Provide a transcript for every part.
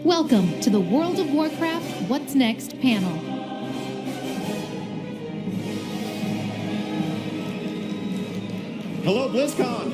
Welcome to the World of Warcraft What's Next panel. Hello, BlizzCon!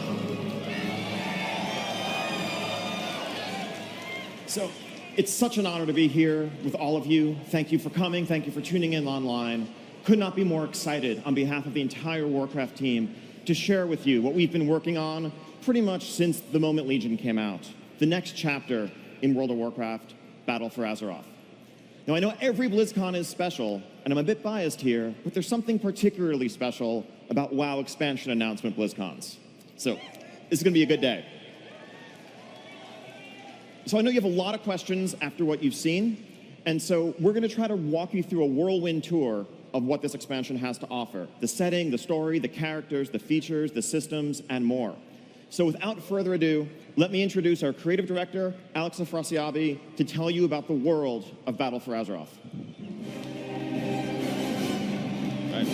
So, it's such an honor to be here with all of you. Thank you for coming. Thank you for tuning in online. Could not be more excited on behalf of the entire Warcraft team to share with you what we've been working on pretty much since the moment Legion came out. The next chapter in World of Warcraft, Battle for Azeroth. Now, I know every BlizzCon is special, and I'm a bit biased here, but there's something particularly special about WoW expansion announcement BlizzCons. So, this is going to be a good day. So I know you have a lot of questions after what you've seen, and so we're going to try to walk you through a whirlwind tour of what this expansion has to offer. The setting, the story, the characters, the features, the systems, and more. So without further ado, let me introduce our creative director, Alex Afrasiabi, to tell you about the world of Battle for Azeroth. All right.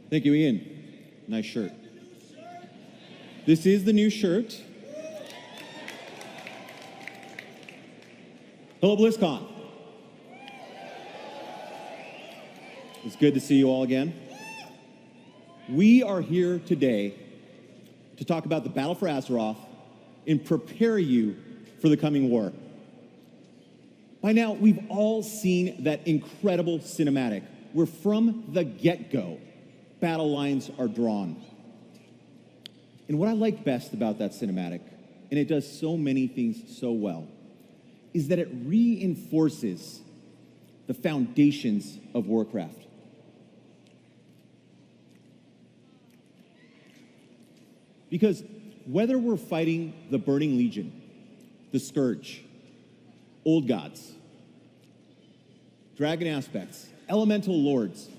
Thank you, Ian. Nice shirt. This is the new shirt. Hello, BlizzCon. It's good to see you all again. We are here today to talk about the Battle for Azeroth and prepare you for the coming war. By now, we've all seen that incredible cinematic where from the get-go, battle lines are drawn. And what I like best about that cinematic, and it does so many things so well, is that it reinforces the foundations of Warcraft. Because whether we're fighting the Burning Legion, the Scourge, Old Gods, Dragon Aspects, Elemental Lords,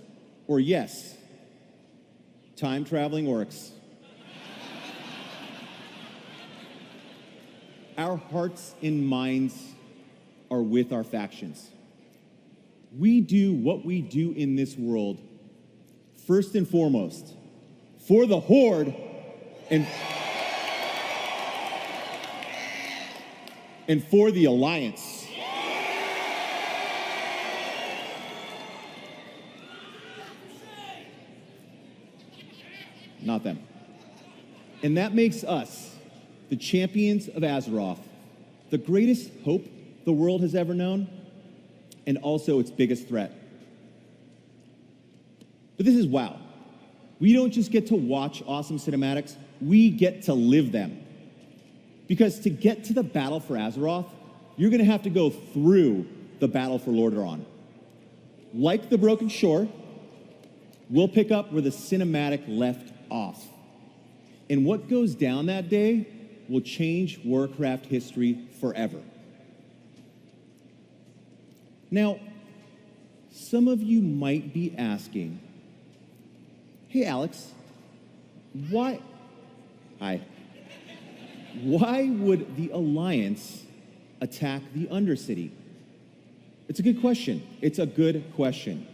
or yes, time-traveling orcs, our hearts and minds are with our factions. We do what we do in this world, first and foremost, for the Horde and for the Alliance. Not them. And that makes us, the champions of Azeroth, the greatest hope the world has ever known, and also its biggest threat. But this is WoW. We don't just get to watch awesome cinematics, we get to live them. Because to get to the Battle for Azeroth, you're going to have to go through the Battle for Lordaeron. Like the Broken Shore, we'll pick up where the cinematic left off. And what goes down that day will change Warcraft history forever. Now, some of you might be asking, hey, Alex, why would the Alliance attack the Undercity? It's a good question. It's a good question.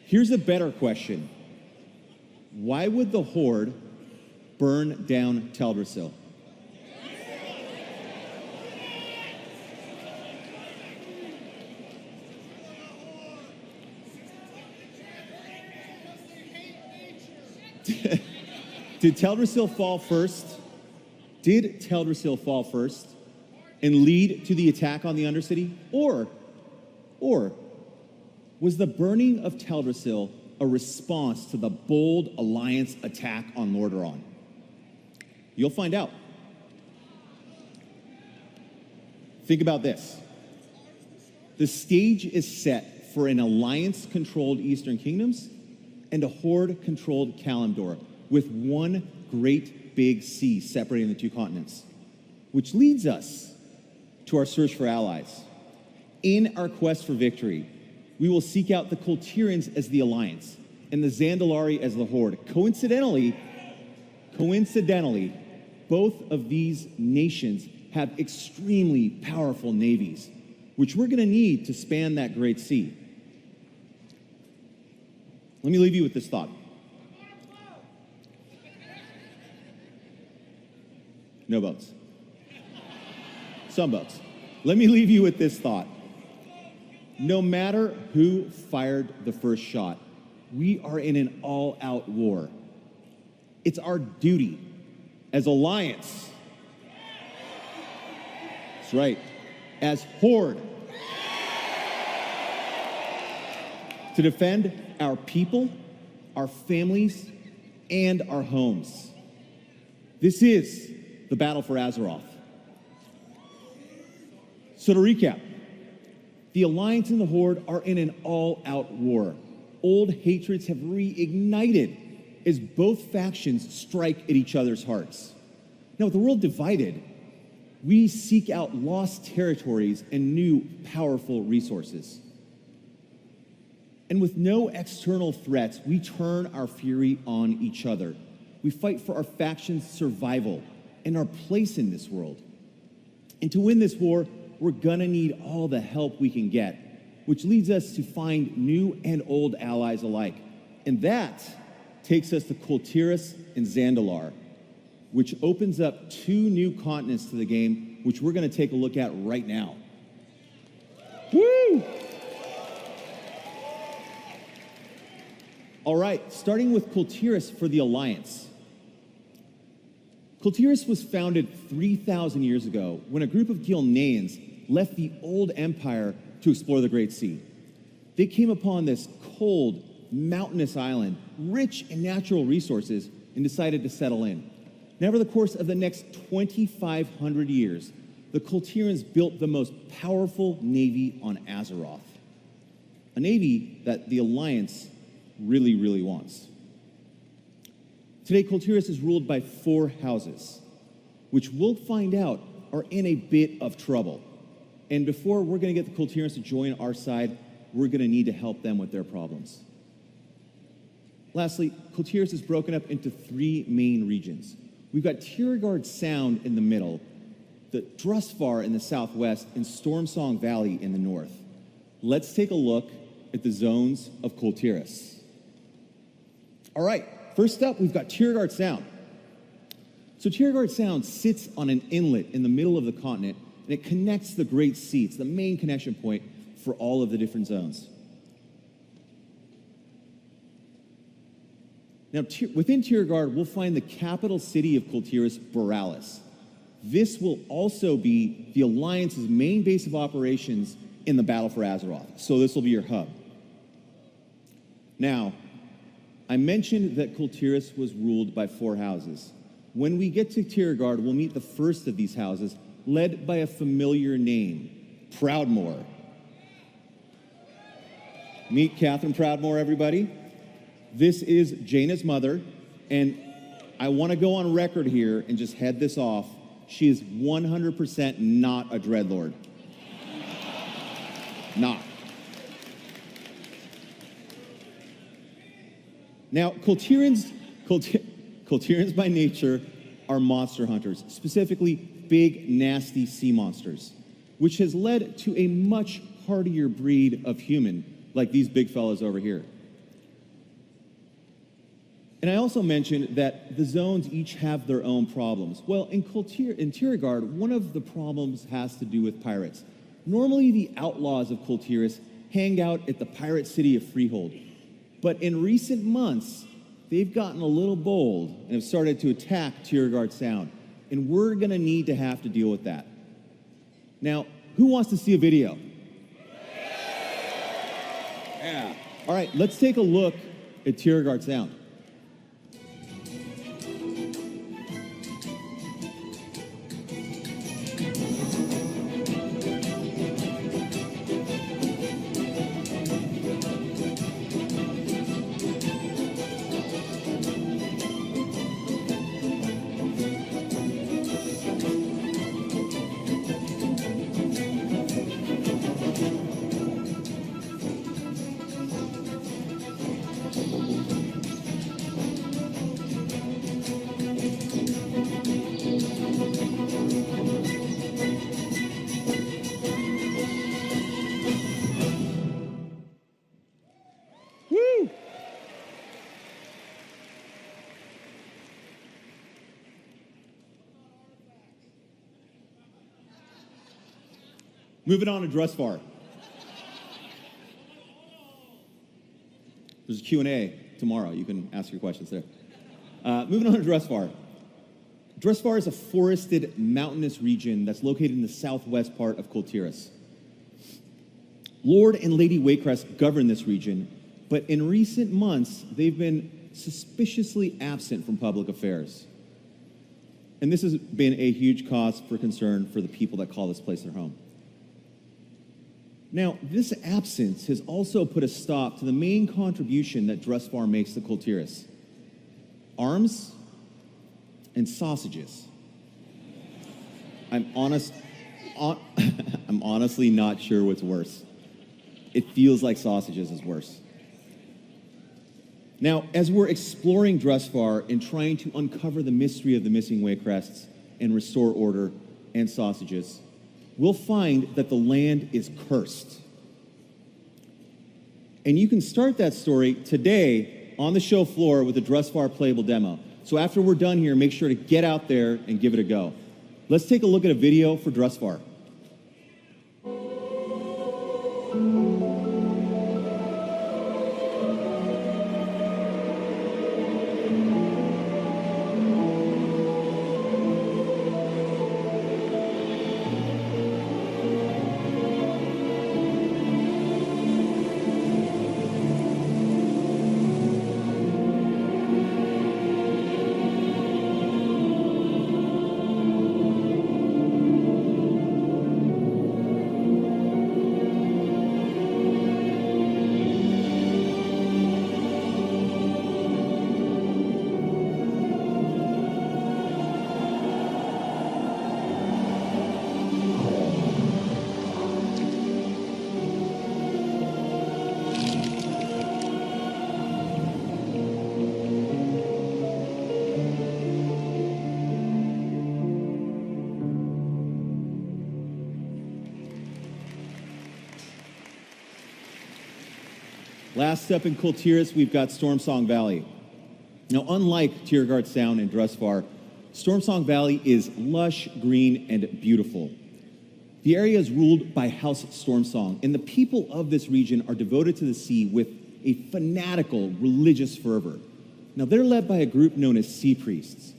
Here's a better question. Why would the Horde burn down Teldrassil? Did Teldrassil fall first? Did Teldrassil fall first and lead to the attack on the Undercity? Or was the burning of Teldrassil a response to the bold Alliance attack on Lordaeron? You'll find out. Think about this. The stage is set for an Alliance-controlled Eastern Kingdoms and a Horde-controlled Kalimdor, with one great big sea separating the two continents, which leads us to our search for allies. In our quest for victory, we will seek out the Kultirians as the Alliance and the Zandalari as the Horde. Coincidentally, both of these nations have extremely powerful navies, which we're going to need to span that great sea. Let me leave you with this thought. No boats. Some boats. Let me leave you with this thought. No matter who fired the first shot, we are in an all-out war. It's our duty as Alliance. That's right. As Horde. To defend our people, our families, and our homes. This is the battle for Azeroth. So to recap, the Alliance and the Horde are in an all-out war. Old hatreds have reignited as both factions strike at each other's hearts. Now, with the world divided, we seek out lost territories and new powerful resources. And with no external threats, we turn our fury on each other. We fight for our faction's survival and our place in this world. And to win this war, we're gonna need all the help we can get, which leads us to find new and old allies alike. And that takes us to Kul Tiras and Zandalar, which opens up 2 new continents to the game, which we're gonna take a look at right now. Woo! All right, starting with Kul Tiras for the Alliance. Kul Tiras was founded 3,000 years ago when a group of Gilneans left the old empire to explore the Great Sea. They came upon this cold, mountainous island, rich in natural resources, and decided to settle in. And over the course of the next 2,500 years, the Kul Tirans built the most powerful navy on Azeroth. A navy that the Alliance really, really wants. Today, Kul Tiras is ruled by 4 houses, which we'll find out are in a bit of trouble. And before we're going to get the Kul Tirans to join our side, we're going to need to help them with their problems. Lastly, Kul Tiras is broken up into 3 main regions. We've got Tiergard Sound in the middle, the Drusvar in the southwest, and Stormsong Valley in the north. Let's take a look at the zones of Kul Tiras. All right, first up, we've got Tiergard Sound. So Tiergard Sound sits on an inlet in the middle of the continent, and it connects the Great Sea. It's the main connection point for all of the different zones. Now, within Tiergard, we'll find the capital city of Kul Tiras, Boralis. This will also be the Alliance's main base of operations in the Battle for Azeroth. So this will be your hub. Now, I mentioned that Kul Tiras was ruled by 4 houses. When we get to Tiergard, we'll meet the first of these houses, led by a familiar name, Proudmoore. Meet Catherine Proudmoore, everybody. This is Jaina's mother, and I want to go on record here and just head this off. She is 100% not a dreadlord. Not. Now, Kul Tirans by nature are monster hunters, specifically big, nasty sea monsters, which has led to a much hardier breed of human, like these big fellas over here. And I also mentioned that the zones each have their own problems. Well, in Tiergard, one of the problems has to do with pirates. Normally, the outlaws of Kul Tiras hang out at the pirate city of Freehold. But in recent months, they've gotten a little bold and have started to attack Tiergard Sound. And we're going to need to have to deal with that. Now, who wants to see a video? Yeah. All right, let's take a look at Tiergard Sound. Moving on to Drustvar. There's a Q&A tomorrow. You can ask your questions there. Moving on to Drustvar. Drustvar is a forested, mountainous region that's located in the southwest part of Kul Tiras. Lord and Lady Waycrest govern this region, but in recent months, they've been suspiciously absent from public affairs. And this has been a huge cause for concern for the people that call this place their home. Now, this absence has also put a stop to the main contribution that Drustvar makes to Kul Tiras: arms and sausages. I'm honestly not sure what's worse. It feels like sausages is worse. Now, as we're exploring Drustvar and trying to uncover the mystery of the missing Waycrests and restore order and sausages, we'll find that the land is cursed. And you can start that story today on the show floor with a Drustvar playable demo. So after we're done here, make sure to get out there and give it a go. Let's take a look at a video for Drustvar. Last up in Kul Tiras, we've got Stormsong Valley. Now, unlike Tiergard Sound and Drustvar, Stormsong Valley is lush, green, and beautiful. The area is ruled by House Stormsong, and the people of this region are devoted to the sea with a fanatical religious fervor. Now, they're led by a group known as Sea Priests.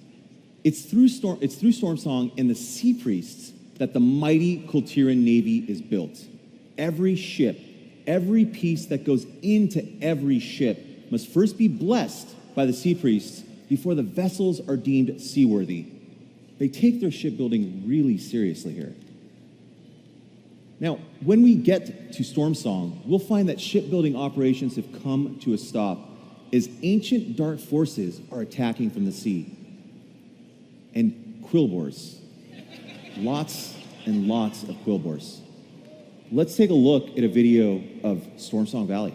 It's through Stormsong and the Sea Priests that the mighty Kul Tiran Navy is built. Every ship, every piece that goes into every ship must first be blessed by the Sea Priests before the vessels are deemed seaworthy. They take their shipbuilding really seriously here. Now, when we get to Stormsong, we'll find that shipbuilding operations have come to a stop as ancient dark forces are attacking from the sea. And Quilboars. Lots and lots of Quilboars. Let's take a look at a video of Stormsong Valley.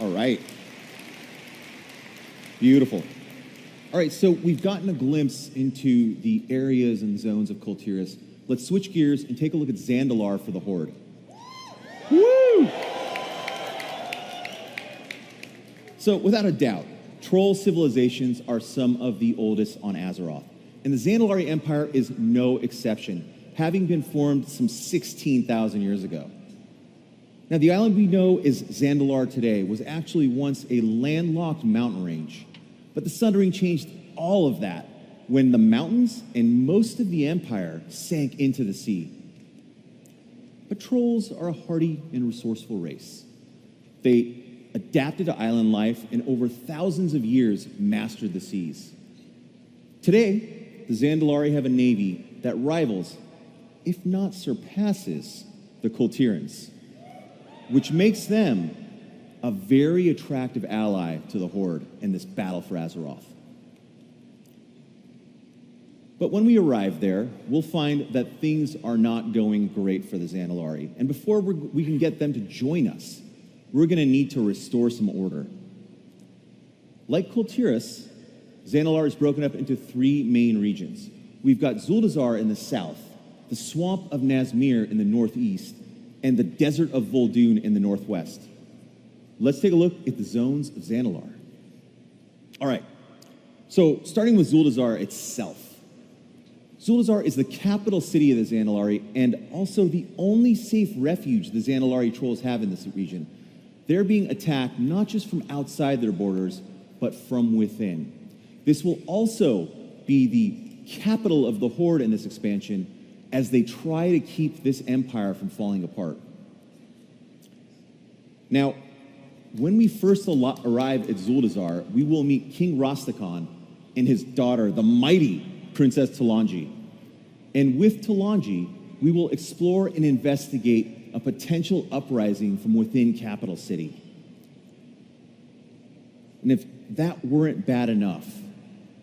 All right. Beautiful. All right, so we've gotten a glimpse into the areas and zones of Kul Tiras. Let's switch gears and take a look at Zandalar for the Horde. Woo! So, without a doubt, troll civilizations are some of the oldest on Azeroth. And the Zandalari Empire is no exception, having been formed some 16,000 years ago. Now, the island we know as Zandalar today was actually once a landlocked mountain range, but the Sundering changed all of that when the mountains and most of the empire sank into the sea. But trolls are a hardy and resourceful race. They adapted to island life and over thousands of years mastered the seas. Today, the Zandalari have a navy that rivals, if not surpasses, the Kultirans, which makes them a very attractive ally to the Horde in this battle for Azeroth. But when we arrive there, we'll find that things are not going great for the Xanilari. And before we can get them to join us, we're going to need to restore some order. Like Kul Tiras, Xanalar is broken up into three main regions. We've got Zuldazar in the south, the Swamp of Nazmir in the northeast, and the Desert of Vol'dun in the northwest. Let's take a look at the zones of Xanalar. All right, so starting with Zuldazar itself. Zuldazar is the capital city of the Xanilari and also the only safe refuge the Xanilari trolls have in this region. They're being attacked not just from outside their borders, but from within. This will also be the capital of the Horde in this expansion as they try to keep this empire from falling apart. Now, when we first arrive at Zuldazar, we will meet King Rastakhan and his daughter, the mighty Princess Talanji. And with Talanji, we will explore and investigate a potential uprising from within Capital City. And if that weren't bad enough,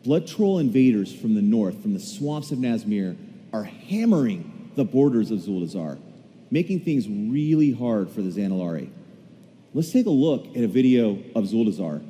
Blood Troll invaders from the north, from the swamps of Nazmir, are hammering the borders of Zuldazar, making things really hard for the Xanilari. Let's take a look at a video of Zuldazar.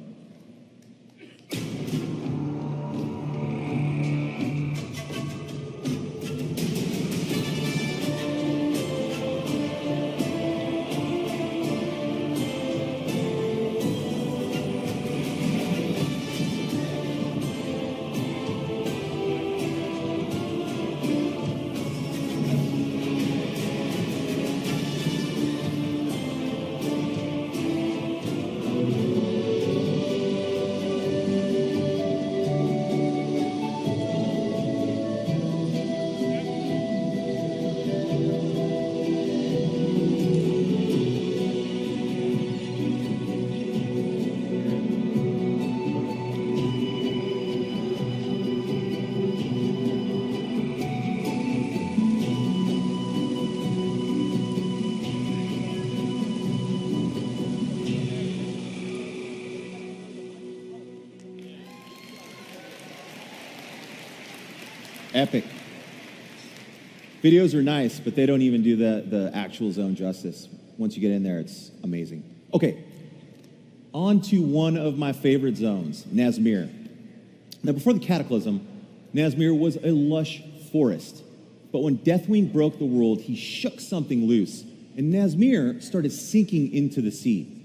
Epic. Videos are nice, but they don't even do the actual zone justice. Once you get in there, it's amazing. Okay, on to one of my favorite zones, Nazmir. Now, before the Cataclysm, Nazmir was a lush forest. But when Deathwing broke the world, he shook something loose, and Nazmir started sinking into the sea.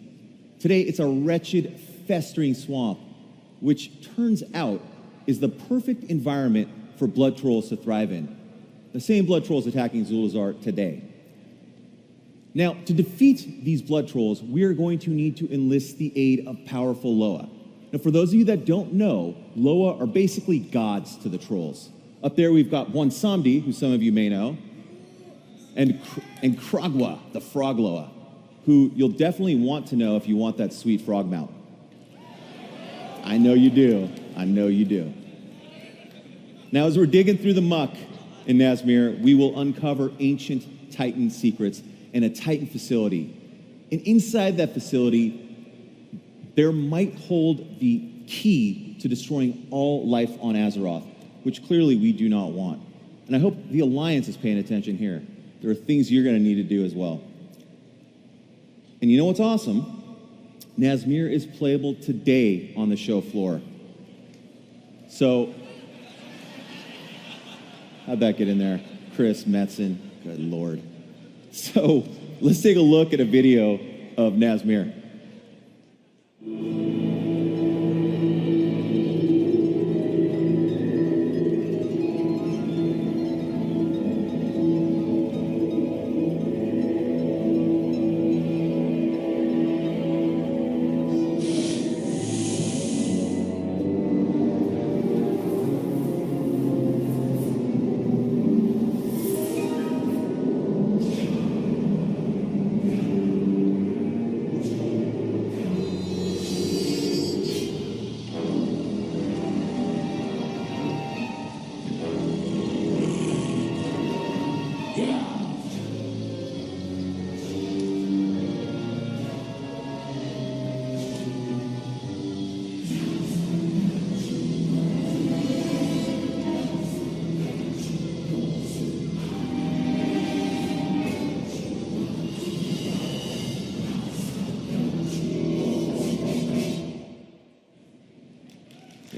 Today, it's a wretched, festering swamp, which turns out is the perfect environment for blood trolls to thrive in. The same blood trolls attacking Zuldazar today. Now, to defeat these blood trolls, we are going to need to enlist the aid of powerful Loa. Now, for those of you that don't know, Loa are basically gods to the trolls. Up there, we've got one Samdi, who some of you may know, and Kragwa, the frog Loa, who you'll definitely want to know if you want that sweet frog mount. I know you do. I know you do. Now, as we're digging through the muck in Nazmir, we will uncover ancient Titan secrets in a Titan facility. And inside that facility, there might hold the key to destroying all life on Azeroth, which clearly we do not want. And I hope the Alliance is paying attention here. There are things you're going to need to do as well. And you know what's awesome? Nazmir is playable today on the show floor. So, how'd that get in there? Chris Metzen, good Lord. So let's take a look at a video of Nazmir.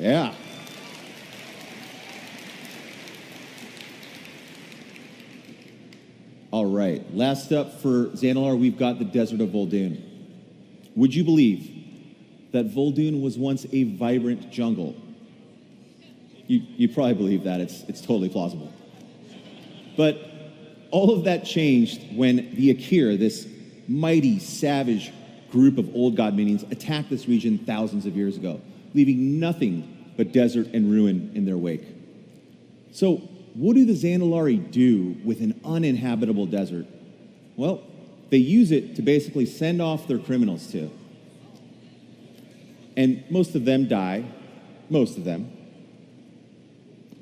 Yeah. All right, last up for Zandalar, we've got the Desert of Vol'dun. Would you believe that Vol'dun was once a vibrant jungle? You probably believe that. It's totally plausible. But all of that changed when the Akir, this mighty, savage group of old god minions, attacked this region thousands of years ago, leaving nothing but desert and ruin in their wake. So, what do the Zandalari do with an uninhabitable desert? Well, they use it to basically send off their criminals to. And most of them die. Most of them.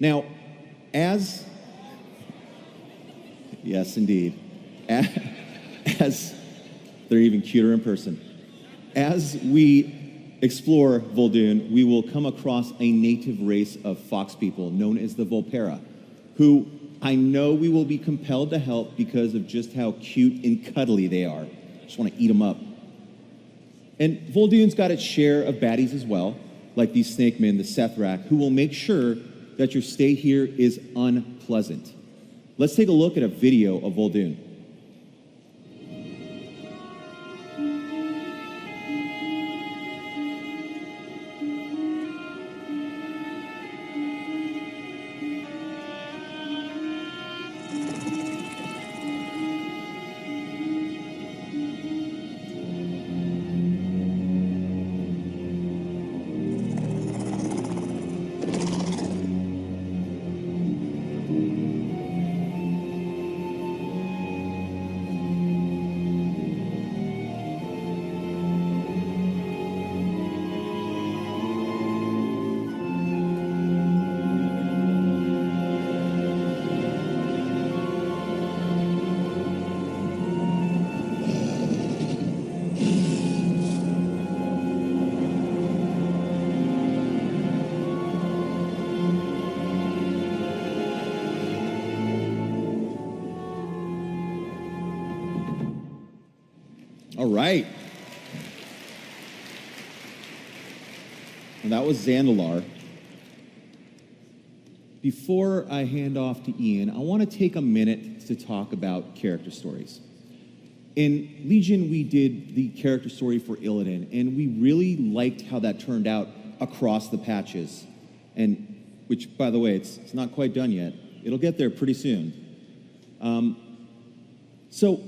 Now, as... Yes, indeed. As they're even cuter in person. As we explore Vol'dun, we will come across a native race of fox people known as the Volpera, who I know we will be compelled to help because of just how cute and cuddly they are. Just want to eat them up. And Vol'dun's got its share of baddies as well, like these snake men, the Sethrak, who will make sure that your stay here is unpleasant. Let's take a look at a video of Vol'dun. All right. And that was Zandalar. Before I hand off to Ian, I want to take a minute to talk about character stories. In Legion, we did the character story for Illidan, and we really liked how that turned out across the patches. And which, by the way, it's not quite done yet. It'll get there pretty soon. So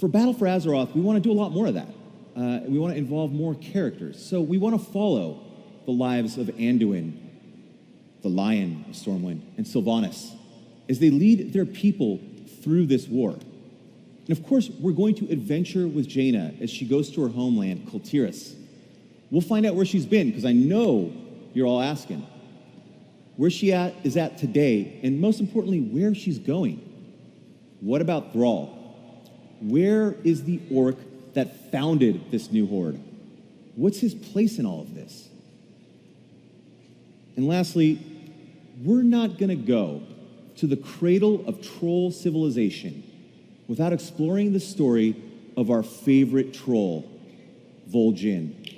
for Battle for Azeroth, we want to do a lot more of that. We want to involve more characters. So we want to follow the lives of Anduin, the Lion of Stormwind, and Sylvanas as they lead their people through this war. And of course, we're going to adventure with Jaina as she goes to her homeland, Kul Tiras. We'll find out where she's been, because I know you're all asking. Where she is at today, and most importantly, where she's going. What about Thrall? Where is the orc that founded this new horde? What's his place in all of this? And lastly, we're not going to go to the cradle of troll civilization without exploring the story of our favorite troll, Vol'jin.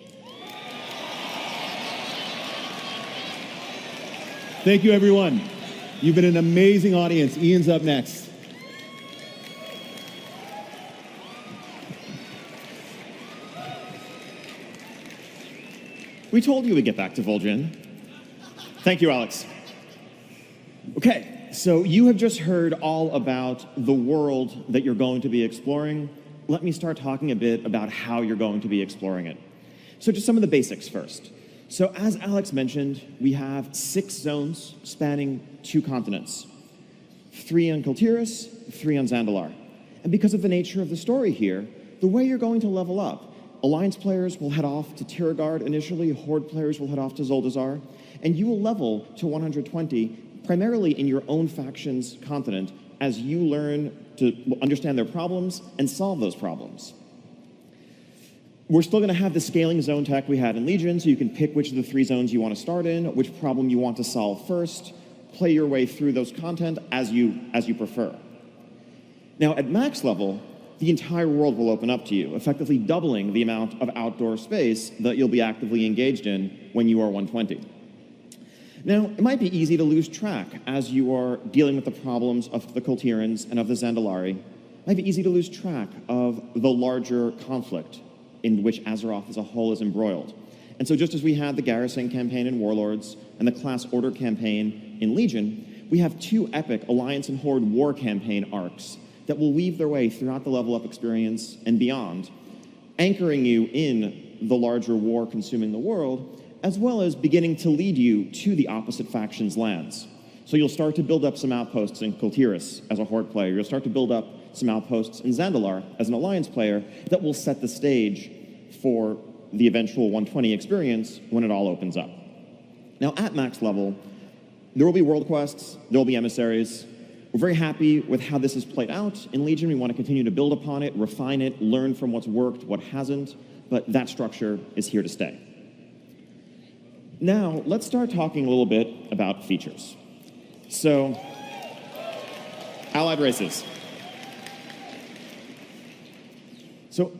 Thank you, everyone. You've been an amazing audience. Ian's up next. We told you we'd get back to Vol'jin. Thank you, Alex. Okay, so you have just heard all about the world that you're going to be exploring. Let me start talking a bit about how you're going to be exploring it. So just some of the basics first. So as Alex mentioned, we have 6 zones spanning 2 continents. 3 on Kul Tiras, 3 on Zandalar. And because of the nature of the story here, the way you're going to level up, Alliance players will head off to Tiragard initially, Horde players will head off to Zuldazar, and you will level to 120, primarily in your own faction's continent, as you learn to understand their problems and solve those problems. We're still going to have the scaling zone tech we had in Legion, so you can pick which of the 3 zones you want to start in, which problem you want to solve first, play your way through those content as you prefer. Now, at max level, the entire world will open up to you, effectively doubling the amount of outdoor space that you'll be actively engaged in when you are 120. Now, it might be easy to lose track as you are dealing with the problems of the Kultirans and of the Zandalari. It might be easy to lose track of the larger conflict in which Azeroth as a whole is embroiled. And so just as we had the Garrison campaign in Warlords and the Class Order campaign in Legion, we have two epic Alliance and Horde war campaign arcs that will weave their way throughout the level up experience and beyond, anchoring you in the larger war consuming the world, as well as beginning to lead you to the opposite faction's lands. So you'll start to build up some outposts in Kultiras as a Horde player. You'll start to build up some outposts in Zandalar as an Alliance player that will set the stage for the eventual 120 experience when it all opens up. Now, at max level, there will be world quests, there will be emissaries. We're very happy with how this has played out in Legion. We want to continue to build upon it, refine it, learn from what's worked, what hasn't, but that structure is here to stay. Now, let's start talking a little bit about features. So, allied races. So,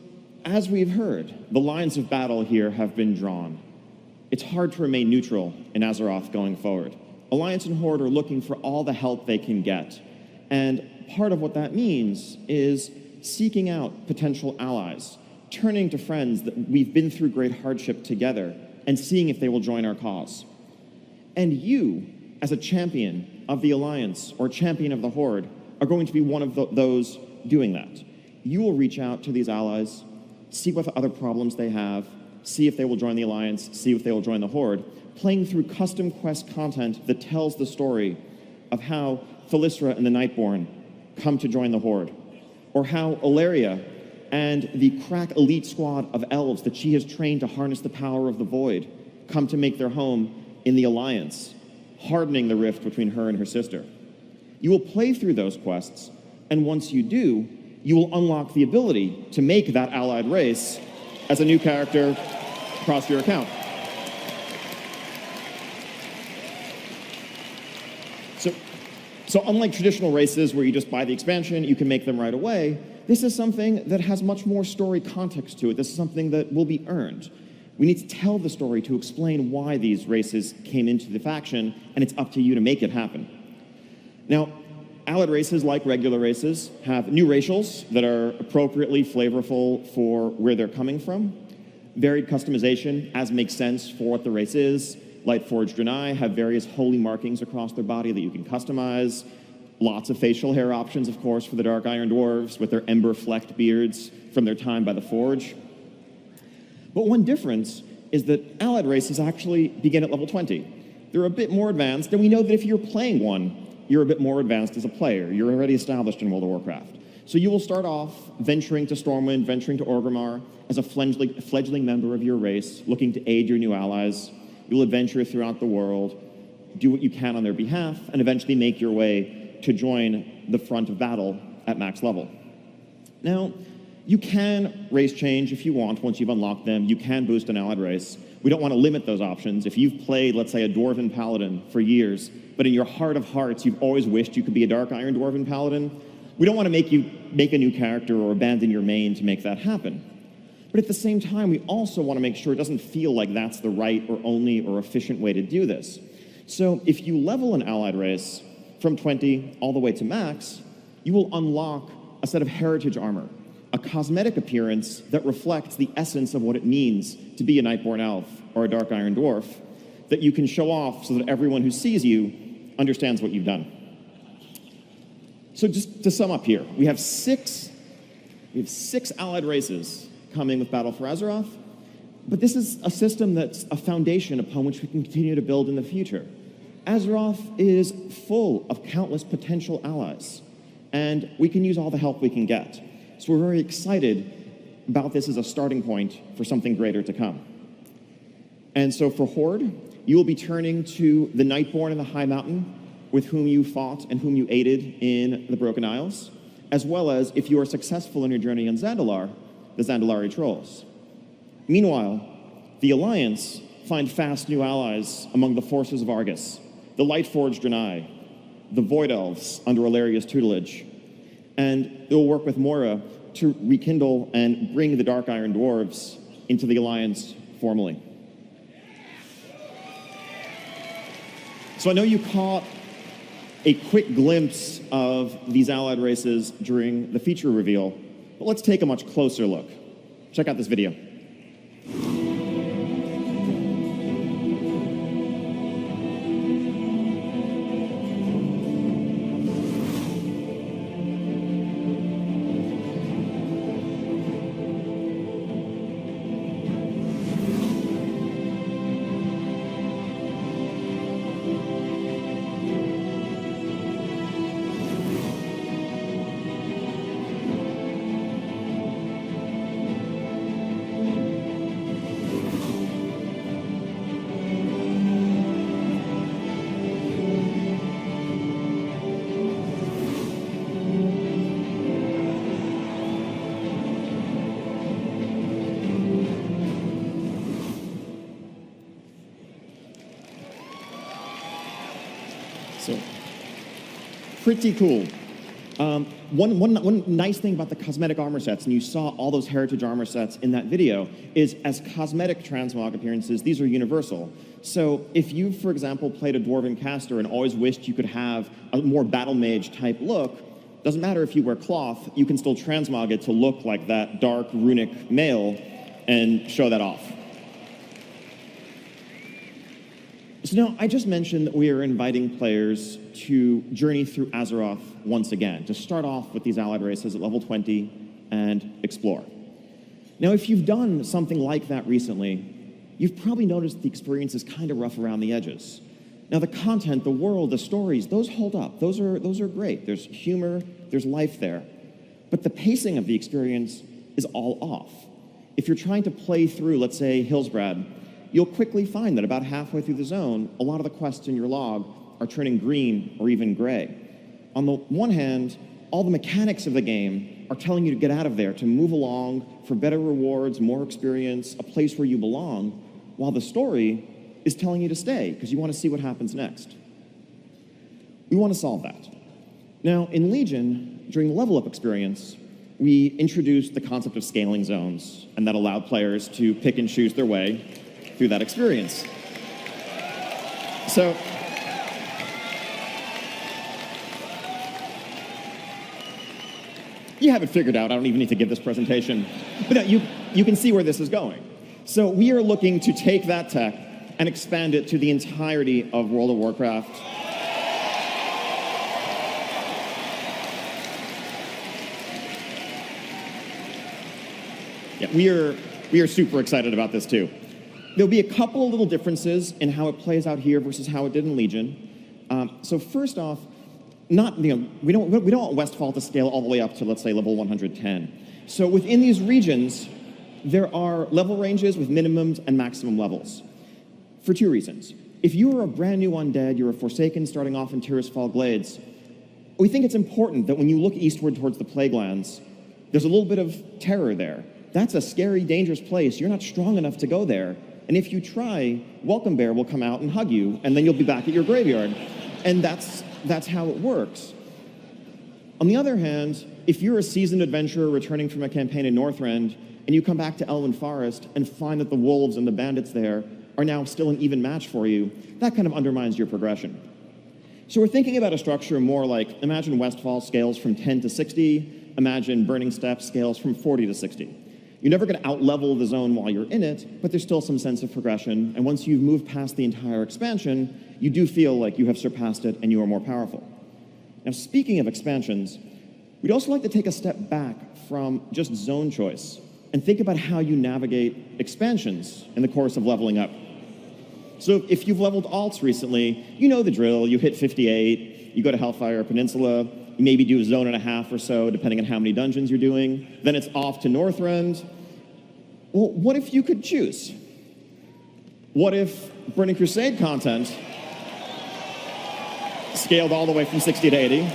as we've heard, the lines of battle here have been drawn. It's hard to remain neutral in Azeroth going forward. Alliance and Horde are looking for all the help they can get. And part of what that means is seeking out potential allies, turning to friends that we've been through great hardship together, and seeing if they will join our cause. And you, as a champion of the Alliance or champion of the Horde, are going to be one of those doing that. You will reach out to these allies, see what other problems they have, see if they will join the Alliance, see if they will join the Horde, playing through custom quest content that tells the story of how Thalyssra and the Nightborn come to join the Horde, or how Ilaria and the crack elite squad of elves that she has trained to harness the power of the Void come to make their home in the Alliance, hardening the rift between her and her sister. You will play through those quests, and once you do, you will unlock the ability to make that allied race as a new character across your account. So unlike traditional races where you just buy the expansion, you can make them right away, this is something that has much more story context to it. This is something that will be earned. We need to tell the story to explain why these races came into the faction, and it's up to you to make it happen. Now, allied races, like regular races, have new racials that are appropriately flavorful for where they're coming from, varied customization as makes sense for what the race is. Lightforged Draenei have various holy markings across their body that you can customize. Lots of facial hair options, of course, for the Dark Iron Dwarves with their ember-flecked beards from their time by the Forge. But one difference is that allied races actually begin at level 20. They're a bit more advanced, and we know that if you're playing one, you're a bit more advanced as a player. You're already established in World of Warcraft. So you will start off venturing to Stormwind, venturing to Orgrimmar as a fledgling member of your race, looking to aid your new allies. You'll adventure throughout the world, do what you can on their behalf, and eventually make your way to join the front of battle at max level. Now, you can race change if you want once you've unlocked them. You can boost an allied race. We don't want to limit those options. If you've played, let's say, a Dwarven Paladin for years, but in your heart of hearts, you've always wished you could be a Dark Iron Dwarven Paladin, we don't want to make you make a new character or abandon your main to make that happen. But at the same time, we also want to make sure it doesn't feel like that's the right or only or efficient way to do this. So if you level an allied race from 20 all the way to max, you will unlock a set of heritage armor, a cosmetic appearance that reflects the essence of what it means to be a Nightborn Elf or a Dark Iron Dwarf, that you can show off so that everyone who sees you understands what you've done. So just to sum up here, we have six allied races coming with Battle for Azeroth, but this is a system that's a foundation upon which we can continue to build in the future. Azeroth is full of countless potential allies, and we can use all the help we can get. So we're very excited about this as a starting point for something greater to come. And so for Horde, you will be turning to the Nightborn in the High Mountain, with whom you fought and whom you aided in the Broken Isles, as well as, if you are successful in your journey in Zandalar, the Zandalari Trolls. Meanwhile, the Alliance find fast new allies among the forces of Argus, the Lightforged Draenei, the Void Elves under Ilaria's tutelage, and it will work with Moira to rekindle and bring the Dark Iron Dwarves into the Alliance formally. So I know you caught a quick glimpse of these Allied races during the feature reveal, but let's take a much closer look. Check out this video. So, pretty cool. One nice thing about the cosmetic armor sets, and you saw all those heritage armor sets in that video, is as cosmetic transmog appearances, these are universal. So if you, for example, played a Dwarven caster and always wished you could have a more battle mage type look, doesn't matter if you wear cloth, you can still transmog it to look like that dark runic mail and show that off. So now, I just mentioned that we are inviting players to journey through Azeroth once again, to start off with these Allied races at level 20 and explore. Now, if you've done something like that recently, you've probably noticed the experience is kind of rough around the edges. Now, the content, the world, the stories, those hold up. Those are great. There's humor, there's life there. But the pacing of the experience is all off. If you're trying to play through, let's say, Hillsbrad, you'll quickly find that about halfway through the zone, a lot of the quests in your log are turning green or even gray. On the one hand, all the mechanics of the game are telling you to get out of there, to move along for better rewards, more experience, a place where you belong, while the story is telling you to stay because you want to see what happens next. We want to solve that. Now, in Legion, during the level up experience, we introduced the concept of scaling zones, and that allowed players to pick and choose their way through that experience. So, you have it figured out. I don't even need to give this presentation. But you can see where this is going. So we are looking to take that tech and expand it to the entirety of World of Warcraft. Yeah, we are super excited about this too. There'll be a couple of little differences in how it plays out here versus how it did in Legion. So first off, we don't want Westfall to scale all the way up to, let's say, level 110. So within these regions, there are level ranges with minimums and maximum levels for two reasons. If you are a brand new undead, you're a Forsaken starting off in Tirisfal Glades, we think it's important that when you look eastward towards the Plaguelands, there's a little bit of terror there. That's a scary, dangerous place. You're not strong enough to go there. And if you try, Welcome Bear will come out and hug you, and then you'll be back at your graveyard. And that's how it works. On the other hand, if you're a seasoned adventurer returning from a campaign in Northrend, and you come back to Elwyn Forest and find that the wolves and the bandits there are now still an even match for you, that kind of undermines your progression. So we're thinking about a structure more like, imagine Westfall scales from 10 to 60, imagine Burning Steppes scales from 40 to 60. You're never going to out-level the zone while you're in it, but there's still some sense of progression, and once you've moved past the entire expansion, you do feel like you have surpassed it and you are more powerful. Now, speaking of expansions, we'd also like to take a step back from just zone choice and think about how you navigate expansions in the course of leveling up. So if you've leveled alts recently, you know the drill. You hit 58, you go to Hellfire Peninsula, you maybe do a zone and a half or so, depending on how many dungeons you're doing. Then it's off to Northrend. Well, what if you could choose? What if Burning Crusade content scaled all the way from 60 to 80?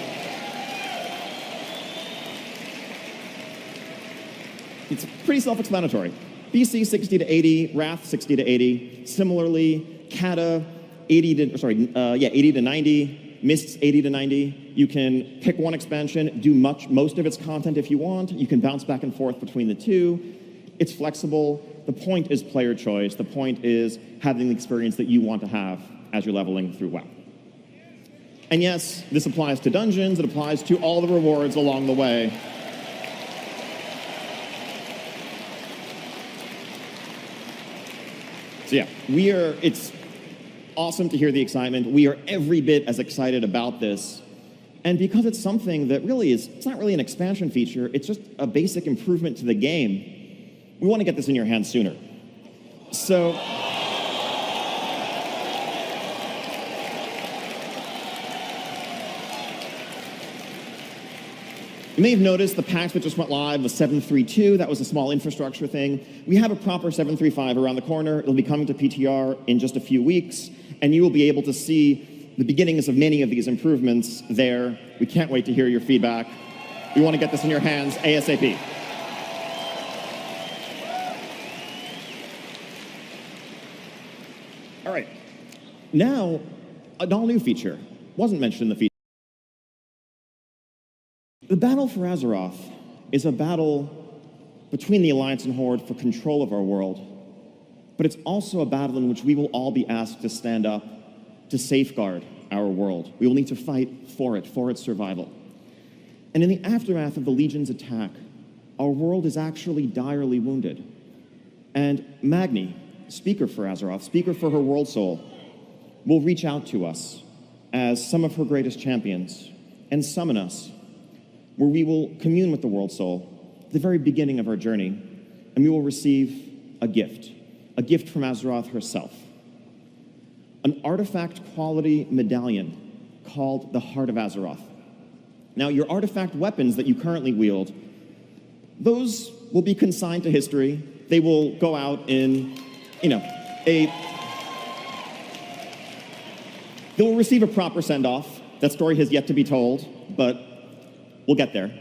It's pretty self-explanatory. BC 60 to 80, Wrath 60 to 80. Similarly, Kata 80 to 90, Mists 80 to 90. You can pick one expansion, do most of its content if you want. You can bounce back and forth between the two. It's flexible. The point is player choice. The point is having the experience that you want to have as you're leveling through WoW. And yes, this applies to dungeons, it applies to all the rewards along the way. So yeah, it's awesome to hear the excitement. We are every bit as excited about this. And because it's something that really it's not really an expansion feature, it's just a basic improvement to the game, we want to get this in your hands sooner. So, you may have noticed the patch that just went live was 7.3.2. That was a small infrastructure thing. We have a proper 7.3.5 around the corner. It'll be coming to PTR in just a few weeks, and you will be able to see the beginnings of many of these improvements there. We can't wait to hear your feedback. We want to get this in your hands ASAP. All right. Now, an all-new feature. Wasn't mentioned in the feature. The battle for Azeroth is a battle between the Alliance and Horde for control of our world, but it's also a battle in which we will all be asked to stand up to safeguard our world. We will need to fight for its survival. And in the aftermath of the Legion's attack, our world is actually direly wounded. And Magni, speaker for Azeroth, speaker for her world soul, will reach out to us as some of her greatest champions and summon us, where we will commune with the world soul at the very beginning of our journey, and we will receive a gift from Azeroth herself, an artifact-quality medallion called the Heart of Azeroth. Now, your artifact weapons that you currently wield, those will be consigned to history. They will go out in, they will receive a proper send-off. That story has yet to be told, but we'll get there.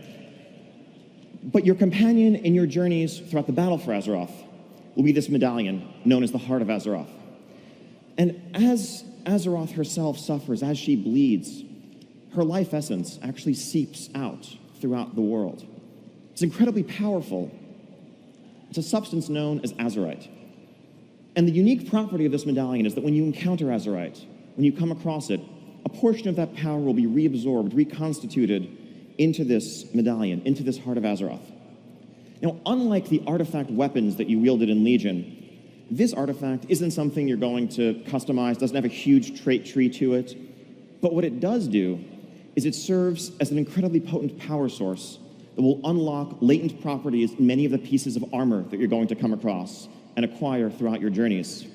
But your companion in your journeys throughout the battle for Azeroth will be this medallion known as the Heart of Azeroth. And as Azeroth herself suffers, as she bleeds, her life essence actually seeps out throughout the world. It's incredibly powerful. It's a substance known as Azerite. And the unique property of this medallion is that when you encounter Azerite, when you come across it, a portion of that power will be reabsorbed, reconstituted into this medallion, into this Heart of Azeroth. Now, unlike the artifact weapons that you wielded in Legion, this artifact isn't something you're going to customize, doesn't have a huge trait tree to it, but what it does do is it serves as an incredibly potent power source that will unlock latent properties in many of the pieces of armor that you're going to come across and acquire throughout your journeys.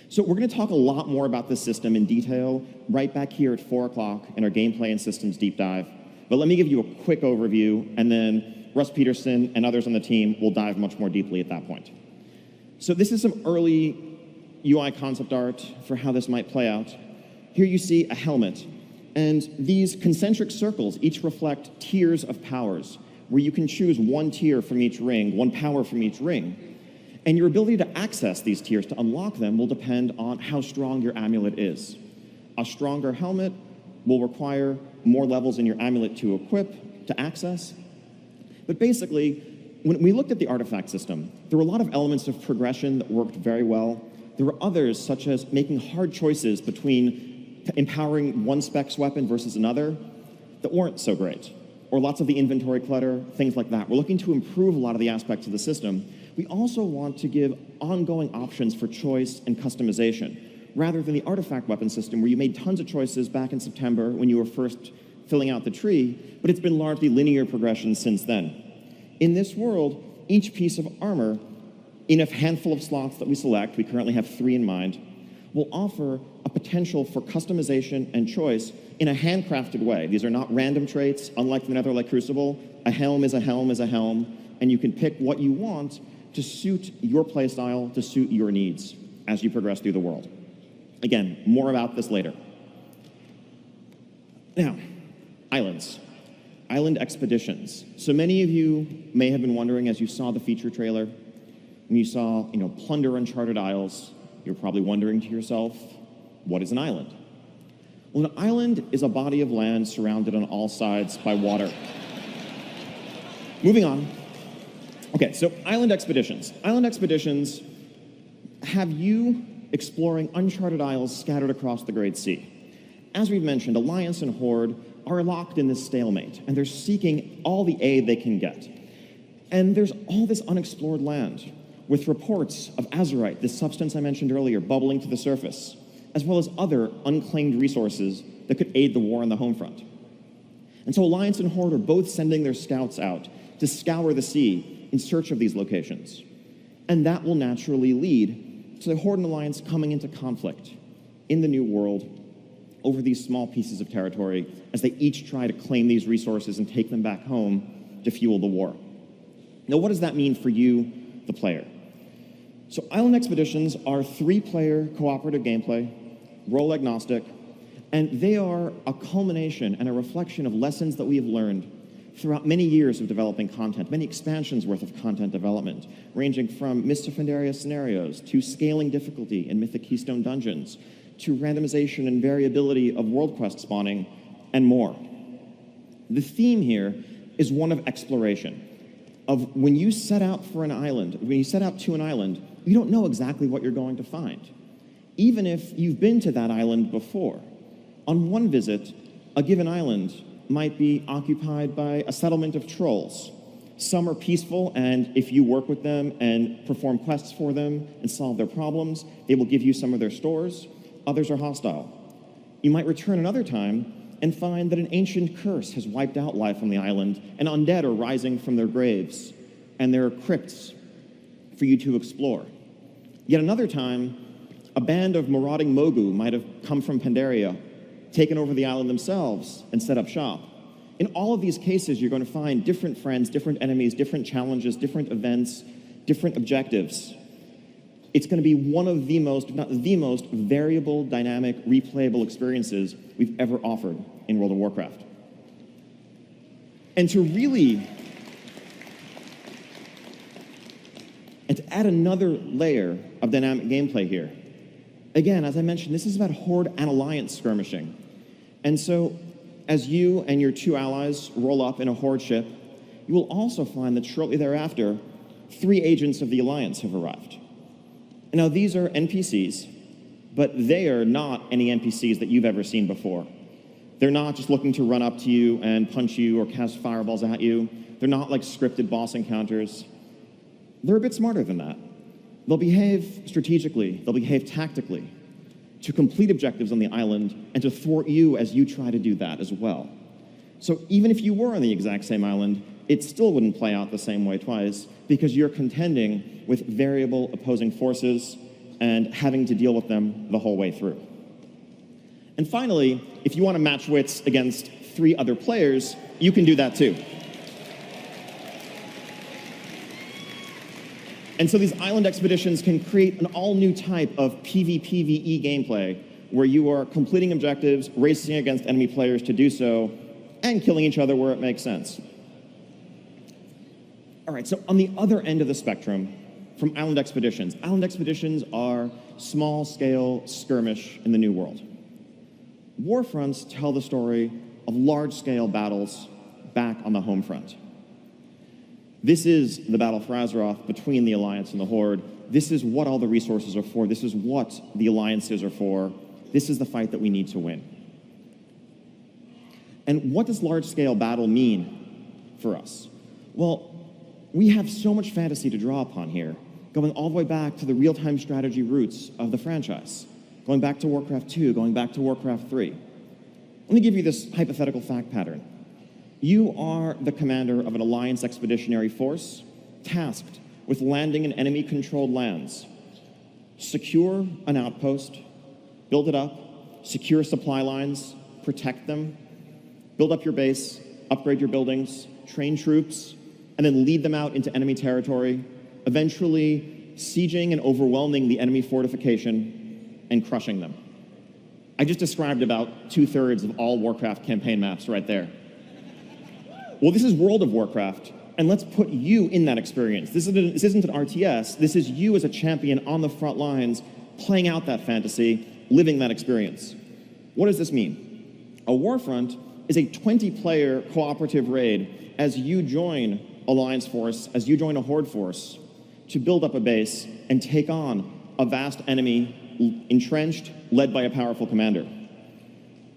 So we're going to talk a lot more about this system in detail right back here at 4 o'clock in our gameplay and systems deep dive. But let me give you a quick overview, and then Russ Peterson and others on the team will dive much more deeply at that point. So this is some early UI concept art for how this might play out. Here you see a helmet, and these concentric circles each reflect tiers of powers, where you can choose one tier from each ring, one power from each ring. And your ability to access these tiers, to unlock them, will depend on how strong your amulet is. A stronger helmet will require more levels in your amulet to equip, to access. But basically, when we looked at the artifact system, there were a lot of elements of progression that worked very well. There were others, such as making hard choices between empowering one specs weapon versus another, that weren't so great. Or lots of the inventory clutter, things like that. We're looking to improve a lot of the aspects of the system. We also want to give ongoing options for choice and customization, rather than the artifact weapon system where you made tons of choices back in September when you were first filling out the tree, but it's been largely linear progression since then. In this world, each piece of armor, in a handful of slots that we select, we currently have 3 in mind, will offer a potential for customization and choice in a handcrafted way. These are not random traits, unlike the Netherlight Crucible. A helm is a helm is a helm, and you can pick what you want to suit your playstyle, to suit your needs as you progress through the world. Again, more about this later. Now, islands. Island expeditions. So many of you may have been wondering as you saw the feature trailer, when you saw, plunder uncharted isles, you're probably wondering to yourself, what is an island? Well, an island is a body of land surrounded on all sides by water. Moving on. Okay, so island expeditions. Island expeditions have you exploring uncharted isles scattered across the Great Sea. As we've mentioned, Alliance and Horde are locked in this stalemate, and they're seeking all the aid they can get. And there's all this unexplored land, with reports of azurite, this substance I mentioned earlier, bubbling to the surface, as well as other unclaimed resources that could aid the war on the home front. And so Alliance and Horde are both sending their scouts out to scour the sea in search of these locations. And that will naturally lead to the Horde and Alliance coming into conflict in the New World over these small pieces of territory as they each try to claim these resources and take them back home to fuel the war. Now, what does that mean for you, the player? So Island Expeditions are 3-player cooperative gameplay, role agnostic, and they are a culmination and a reflection of lessons that we have learned throughout many years of developing content, many expansions worth of content development, ranging from Mists of Pandaria scenarios to scaling difficulty in Mythic Keystone Dungeons, to randomization and variability of world quest spawning, and more. The theme here is one of exploration, of when you set out for an island, when you set out to an island, you don't know exactly what you're going to find. Even if you've been to that island before, on one visit, a given island might be occupied by a settlement of trolls. Some are peaceful, and if you work with them and perform quests for them and solve their problems, they will give you some of their stores. Others are hostile. You might return another time and find that an ancient curse has wiped out life on the island, and undead are rising from their graves, and there are crypts for you to explore. Yet another time, a band of marauding Mogu might have come from Pandaria, taken over the island themselves, and set up shop. In all of these cases, you're going to find different friends, different enemies, different challenges, different events, different objectives. It's going to be one of the most, if not the most, variable, dynamic, replayable experiences we've ever offered in World of Warcraft. And to add another layer of dynamic gameplay here, again, as I mentioned, this is about Horde and Alliance skirmishing. And so, as you and your 2 allies roll up in a Horde ship, you will also find that shortly thereafter, 3 agents of the Alliance have arrived. Now, these are NPCs, but they are not any NPCs that you've ever seen before. They're not just looking to run up to you and punch you or cast fireballs at you. They're not like scripted boss encounters. They're a bit smarter than that. They'll behave strategically, they'll behave tactically to complete objectives on the island and to thwart you as you try to do that as well. So even if you were on the exact same island, it still wouldn't play out the same way twice because you're contending with variable opposing forces and having to deal with them the whole way through. And finally, if you want to match wits against 3 other players, you can do that too. And so these island expeditions can create an all-new type of PvPvE gameplay where you are completing objectives, racing against enemy players to do so, and killing each other where it makes sense. All right, so on the other end of the spectrum, from island expeditions are small-scale skirmish in the New World. Warfronts tell the story of large-scale battles back on the home front. This is the battle for Azeroth between the Alliance and the Horde. This is what all the resources are for. This is what the alliances are for. This is the fight that we need to win. And what does large-scale battle mean for us? Well, we have so much fantasy to draw upon here, going all the way back to the real-time strategy roots of the franchise, going back to Warcraft 2, going back to Warcraft 3. Let me give you this hypothetical fact pattern. You are the commander of an Alliance expeditionary force tasked with landing in enemy-controlled lands. Secure an outpost, build it up, secure supply lines, protect them, build up your base, upgrade your buildings, train troops, and then lead them out into enemy territory, eventually sieging and overwhelming the enemy fortification and crushing them. I just described about 2/3 of all Warcraft campaign maps right there. Well, this is World of Warcraft, and let's put you in that experience. This isn't an RTS, this is you as a champion on the front lines, playing out that fantasy, living that experience. What does this mean? A Warfront is a 20-player cooperative raid as you join Alliance force, as you join a Horde force, to build up a base and take on a vast enemy entrenched, led by a powerful commander.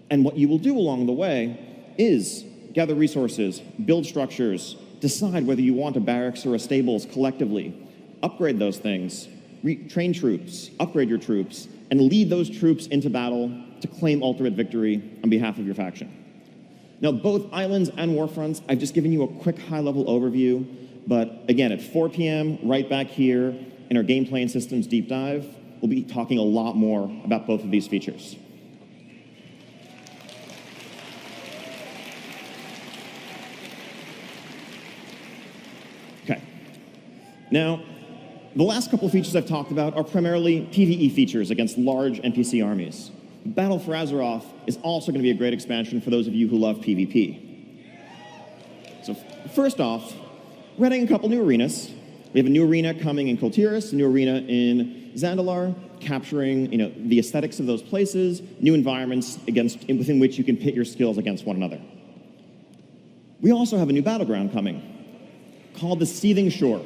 And what you will do along the way is gather resources, build structures, decide whether you want a barracks or a stables collectively, upgrade those things, train troops, upgrade your troops, and lead those troops into battle to claim ultimate victory on behalf of your faction. Now, both Islands and Warfronts, I've just given you a quick high-level overview, but again, at 4 p.m., right back here in our Gameplay and Systems Deep Dive, we'll be talking a lot more about both of these features. Okay. Now, the last couple of features I've talked about are primarily PvE features against large NPC armies. Battle for Azeroth is also going to be a great expansion for those of you who love PvP. So first off, we're adding a couple new arenas. We have a new arena coming in Kul Tiras, a new arena in Zandalar, capturing the aesthetics of those places, new environments within which you can pit your skills against one another. We also have a new battleground coming called the Seething Shore.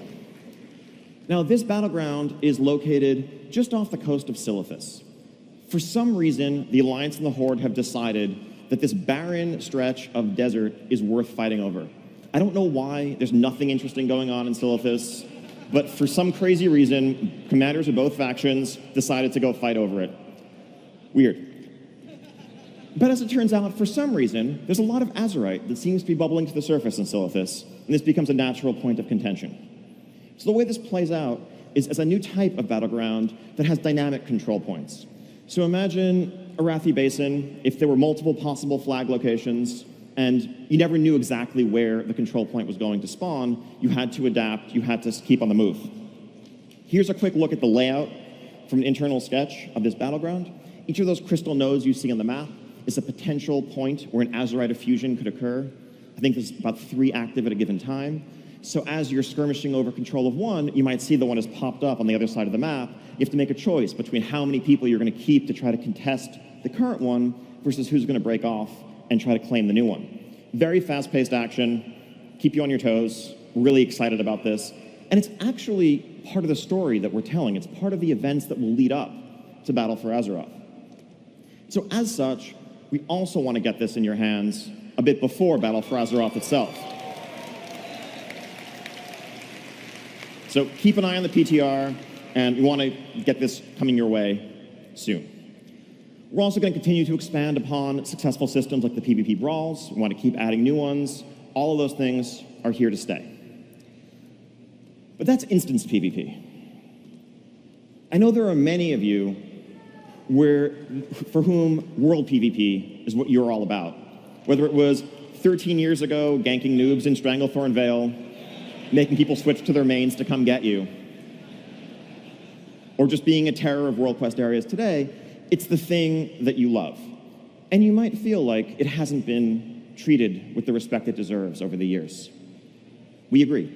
Now, this battleground is located just off the coast of Silithus. For some reason, the Alliance and the Horde have decided that this barren stretch of desert is worth fighting over. I don't know why. There's nothing interesting going on in Silithus, but for some crazy reason, commanders of both factions decided to go fight over it. Weird. But as it turns out, for some reason, there's a lot of azurite that seems to be bubbling to the surface in Silithus, and this becomes a natural point of contention. So the way this plays out is as a new type of battleground that has dynamic control points. So imagine Arathi Basin, if there were multiple possible flag locations, and you never knew exactly where the control point was going to spawn, you had to adapt, you had to keep on the move. Here's a quick look at the layout from an internal sketch of this battleground. Each of those crystal nodes you see on the map is a potential point where an azurite fusion could occur. I think there's about 3 active at a given time. So as you're skirmishing over control of one, you might see the one has popped up on the other side of the map. You have to make a choice between how many people you're going to keep to try to contest the current one versus who's going to break off and try to claim the new one. Very fast-paced action, keep you on your toes, really excited about this. And it's actually part of the story that we're telling. It's part of the events that will lead up to Battle for Azeroth. So as such, we also want to get this in your hands a bit before Battle for Azeroth itself. So keep an eye on the PTR, and we want to get this coming your way soon. We're also going to continue to expand upon successful systems like the PvP brawls. We want to keep adding new ones. All of those things are here to stay. But that's instance PvP. I know there are many of you for whom world PvP is what you're all about. Whether it was 13 years ago ganking noobs in Stranglethorn Vale, making people switch to their mains to come get you, or just being a terror of World Quest areas today, it's the thing that you love. And you might feel like it hasn't been treated with the respect it deserves over the years. We agree.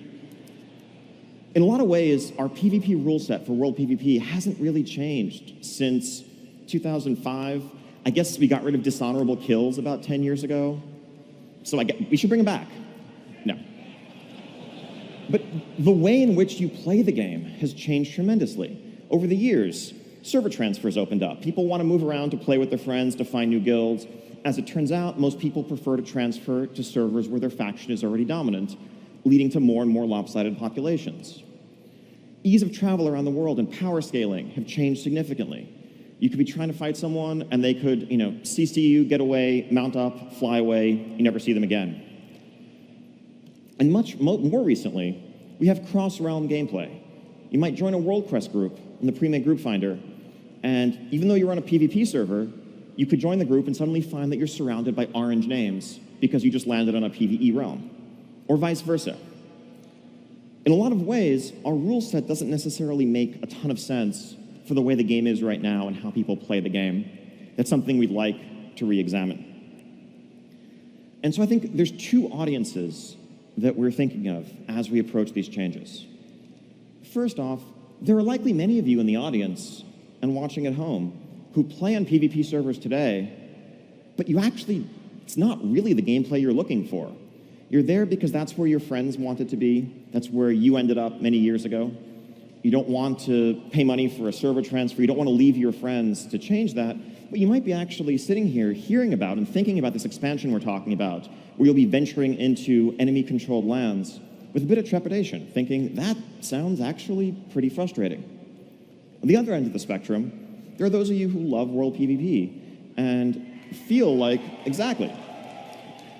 In a lot of ways, our PvP rule set for World PvP hasn't really changed since 2005. I guess we got rid of dishonorable kills about 10 years ago. So we should bring them back. No. But the way in which you play the game has changed tremendously. Over the years, server transfers opened up. People want to move around to play with their friends, to find new guilds. As it turns out, most people prefer to transfer to servers where their faction is already dominant, leading to more and more lopsided populations. Ease of travel around the world and power scaling have changed significantly. You could be trying to fight someone, and they could, CC you, get away, mount up, fly away, you never see them again. And much more recently, we have cross-realm gameplay. You might join a World Quest group in the Pre-Made Group Finder, and even though you're on a PvP server, you could join the group and suddenly find that you're surrounded by orange names because you just landed on a PvE realm, or vice versa. In a lot of ways, our rule set doesn't necessarily make a ton of sense for the way the game is right now and how people play the game. That's something we'd like to re-examine. And so I think there's 2 audiences that we're thinking of as we approach these changes. First off, there are likely many of you in the audience and watching at home who play on PvP servers today, but it's not really the gameplay you're looking for. You're there because that's where your friends wanted to be, that's where you ended up many years ago. You don't want to pay money for a server transfer. You don't want to leave your friends to change that. But you might be actually sitting here hearing about and thinking about this expansion we're talking about, where you'll be venturing into enemy-controlled lands with a bit of trepidation, thinking that sounds actually pretty frustrating. On the other end of the spectrum, there are those of you who love World PvP and feel like, exactly,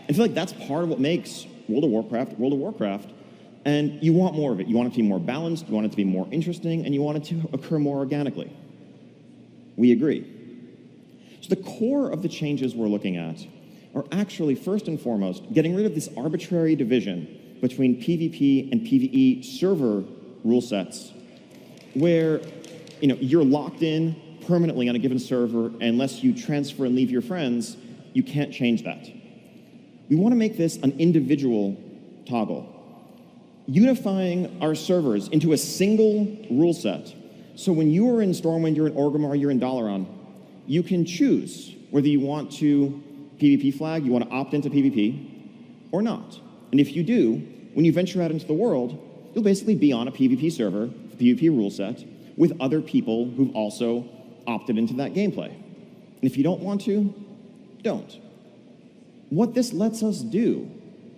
and feel like that's part of what makes World of Warcraft, and you want more of it. You want it to be more balanced, you want it to be more interesting, and you want it to occur more organically. We agree. So the core of the changes we're looking at are actually, first and foremost, getting rid of this arbitrary division between PvP and PvE server rule sets, where you're locked in permanently on a given server, and unless you transfer and leave your friends, you can't change that. We want to make this an individual toggle, unifying our servers into a single rule set. So when you are in Stormwind, you're in Orgrimmar, you're in Dalaran, you can choose whether you want to PvP flag, you want to opt into PvP, or not. And if you do, when you venture out into the world, you'll basically be on a PvP server, PvP rule set, with other people who've also opted into that gameplay. And if you don't want to, don't. What this lets us do,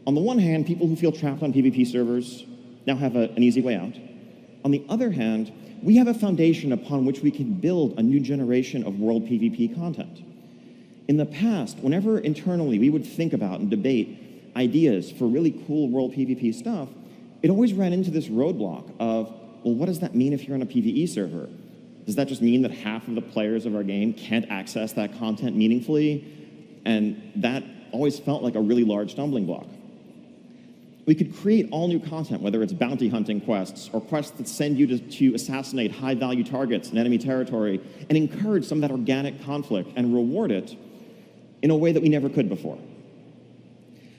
on the one hand, people who feel trapped on PvP servers now have an easy way out. On the other hand, we have a foundation upon which we can build a new generation of World PvP content. In the past, whenever internally we would think about and debate ideas for really cool World PvP stuff, it always ran into this roadblock of, well, what does that mean if you're on a PvE server? Does that just mean that half of the players of our game can't access that content meaningfully? And that always felt like a really large stumbling block. We could create all new content, whether it's bounty hunting quests or quests that send you to assassinate high-value targets in enemy territory, and encourage some of that organic conflict and reward it in a way that we never could before.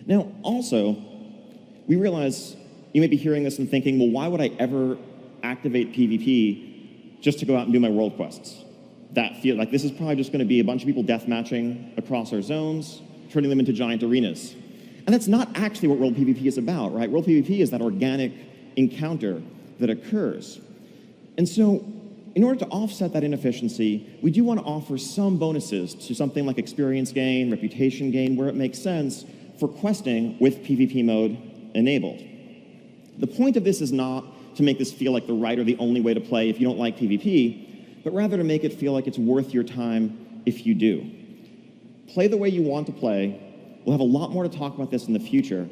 Now, also, we realize you may be hearing this and thinking, well, why would I ever activate PvP just to go out and do my world quests? That feel like this is probably just going to be a bunch of people deathmatching across our zones, turning them into giant arenas. And that's not actually what World PvP is about, right? World PvP is that organic encounter that occurs. And so, in order to offset that inefficiency, we do want to offer some bonuses to something like experience gain, reputation gain, where it makes sense for questing with PvP mode enabled. The point of this is not to make this feel like the right or the only way to play if you don't like PvP, but rather to make it feel like it's worth your time if you do. Play the way you want to play. We'll have a lot more to talk about this in the future,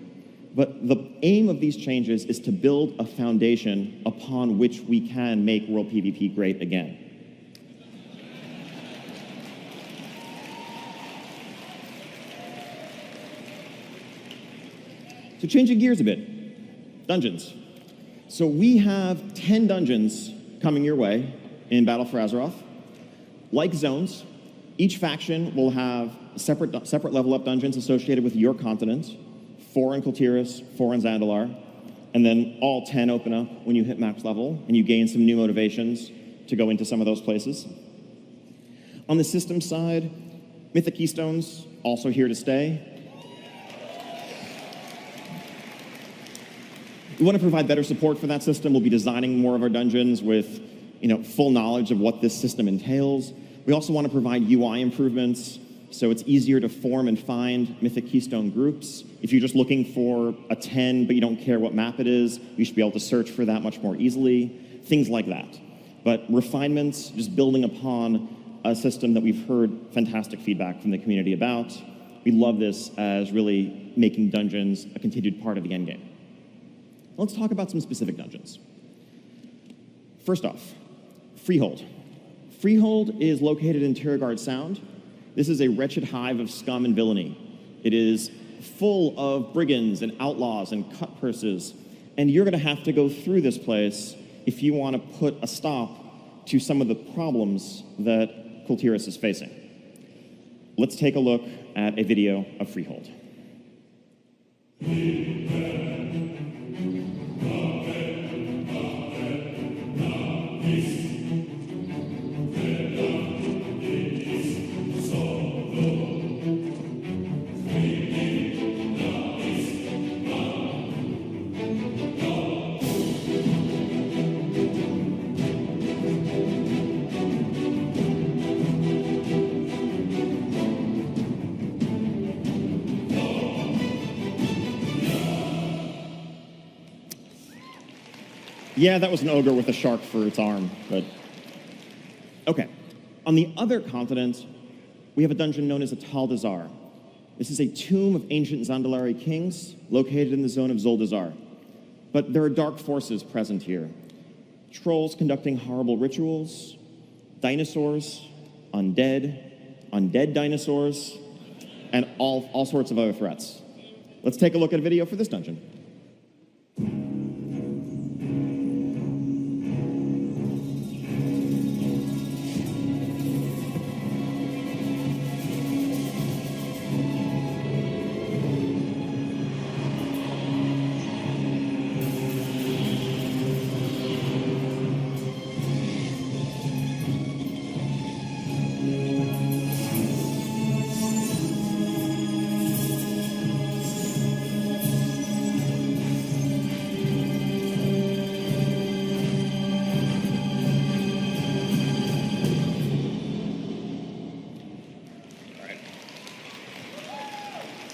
but the aim of these changes is to build a foundation upon which we can make World PvP great again. So changing gears a bit, dungeons. So we have 10 dungeons coming your way in Battle for Azeroth. Like zones, each faction will have separate level up dungeons associated with your continent, 4 in Kul Tiras, 4 in Zandalar, and then all 10 open up when you hit max level, and you gain some new motivations to go into some of those places. On the system side, Mythic Keystones also here to stay. We want to provide better support for that system. We'll be designing more of our dungeons with full knowledge of what this system entails. We also want to provide UI improvements, so it's easier to form and find Mythic Keystone groups. If you're just looking for a 10, but you don't care what map it is, you should be able to search for that much more easily, things like that. But refinements, just building upon a system that we've heard fantastic feedback from the community about. We love this as really making dungeons a continued part of the endgame. Let's talk about some specific dungeons. First off, Freehold. Freehold is located in Tiragarde Sound. This is a wretched hive of scum and villainy. It is full of brigands and outlaws and cut purses, and you're going to have to go through this place if you want to put a stop to some of the problems that Kul Tiras is facing. Let's take a look at a video of Freehold. Yeah, that was an ogre with a shark for its arm, but... Okay. On the other continent, we have a dungeon known as a Tal Dazar. This is a tomb of ancient Zandalari kings located in the zone of Zuldazar. But there are dark forces present here. Trolls conducting horrible rituals, dinosaurs, undead dinosaurs, and all sorts of other threats. Let's take a look at a video for this dungeon.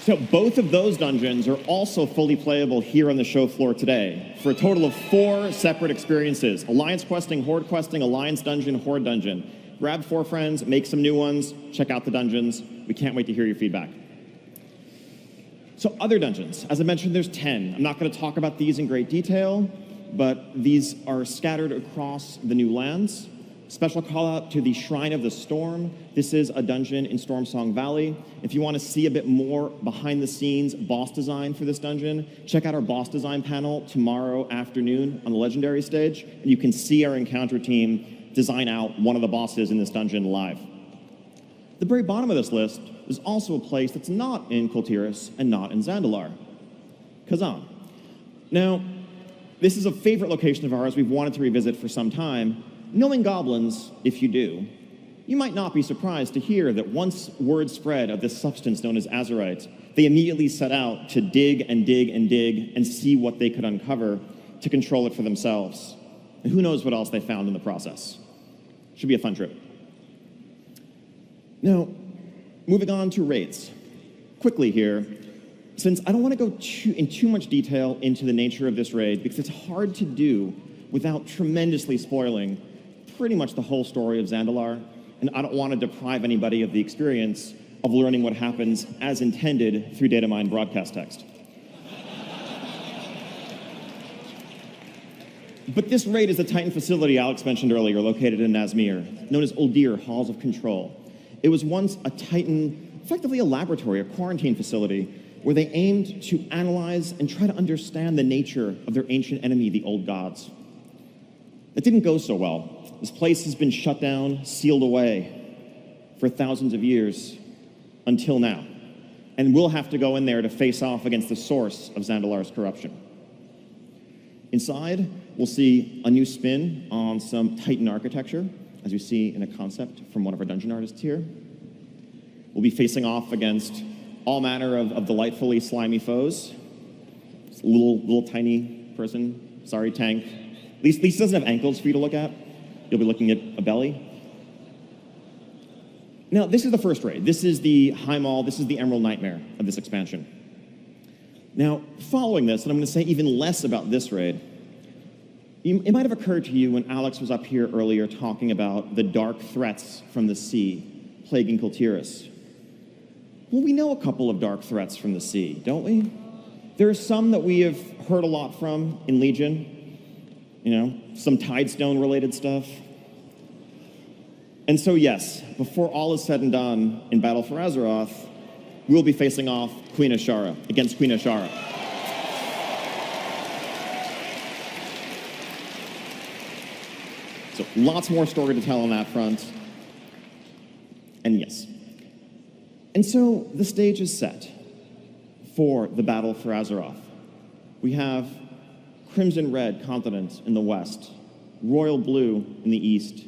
So both of those dungeons are also fully playable here on the show floor today for a total of 4 separate experiences. Alliance questing, Alliance dungeon, Horde dungeon. Grab 4 friends, make some new ones, check out the dungeons. We can't wait to hear your feedback. So other dungeons, as I mentioned, there's 10. I'm not going to talk about these in great detail, but these are scattered across the new lands. Special call out to the Shrine of the Storm. This is a dungeon in Stormsong Valley. If you want to see a bit more behind the scenes boss design for this dungeon, check out our boss design panel tomorrow afternoon on the Legendary stage, and you can see our encounter team design out one of the bosses in this dungeon live. The very bottom of this list is also a place that's not in Kul Tiras and not in Zandalar, Kazan. Now, this is a favorite location of ours we've wanted to revisit for some time. Knowing goblins, if you do, you might not be surprised to hear that once word spread of this substance known as Azerite, they immediately set out to dig and dig and dig and see what they could uncover to control it for themselves. And who knows what else they found in the process. Should be a fun trip. Now, moving on to raids. Quickly here, since I don't want to go in too much detail into the nature of this raid because it's hard to do without tremendously spoiling pretty much the whole story of Zandalar, and I don't want to deprive anybody of the experience of learning what happens as intended through Datamine broadcast text. But this raid is the Titan facility Alex mentioned earlier, located in Nazmir, known as Uldir Halls of Control. It was once a Titan, effectively a laboratory, a quarantine facility, where they aimed to analyze and try to understand the nature of their ancient enemy, the Old Gods. It didn't go so well. This place has been shut down, sealed away for thousands of years until now. And we'll have to go in there to face off against the source of Zandalar's corruption. Inside, we'll see a new spin on some Titan architecture, as you see in a concept from one of our dungeon artists here. We'll be facing off against all manner of delightfully slimy foes. This little tiny person, sorry, tank. At least doesn't have ankles for you to look at. You'll be looking at a belly. Now, this is the first raid. This is the Highmaul, this is the Emerald Nightmare of this expansion. Now, following this, and I'm going to say even less about this raid, it might have occurred to you when Alex was up here earlier talking about the dark threats from the sea plaguing Kul Tiras. Well, we know a couple of dark threats from the sea, don't we? There are some that we have heard a lot from in Legion. You know, some Tidestone-related stuff. And so, yes, before all is said and done in Battle for Azeroth, we'll be facing off Queen Ashara, against Queen Ashara. So, lots more story to tell on that front. And yes. And so, the stage is set for the Battle for Azeroth. We have Crimson Red continent in the west, royal blue in the east,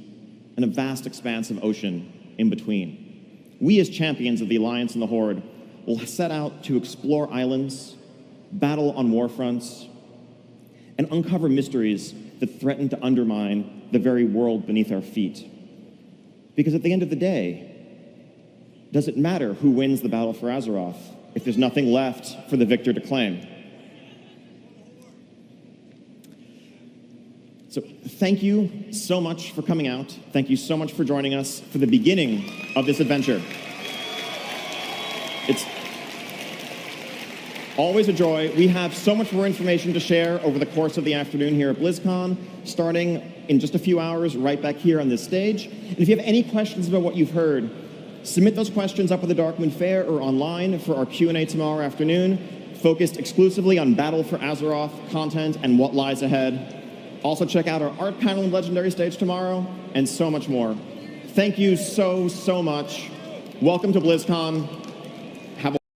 and a vast expanse of ocean in between. We as champions of the Alliance and the Horde will set out to explore islands, battle on war fronts, and uncover mysteries that threaten to undermine the very world beneath our feet. Because at the end of the day, does it matter who wins the Battle for Azeroth if there's nothing left for the victor to claim? So thank you so much for coming out. Thank you so much for joining us for the beginning of this adventure. It's always a joy. We have so much more information to share over the course of the afternoon here at BlizzCon, starting in just a few hours right back here on this stage. And if you have any questions about what you've heard, submit those questions up at the Darkmoon Fair or online for our Q&A tomorrow afternoon, focused exclusively on Battle for Azeroth content and what lies ahead. Also check out our art panel and Legendary stage tomorrow, and so much more. Thank you so much. Welcome to BlizzCon.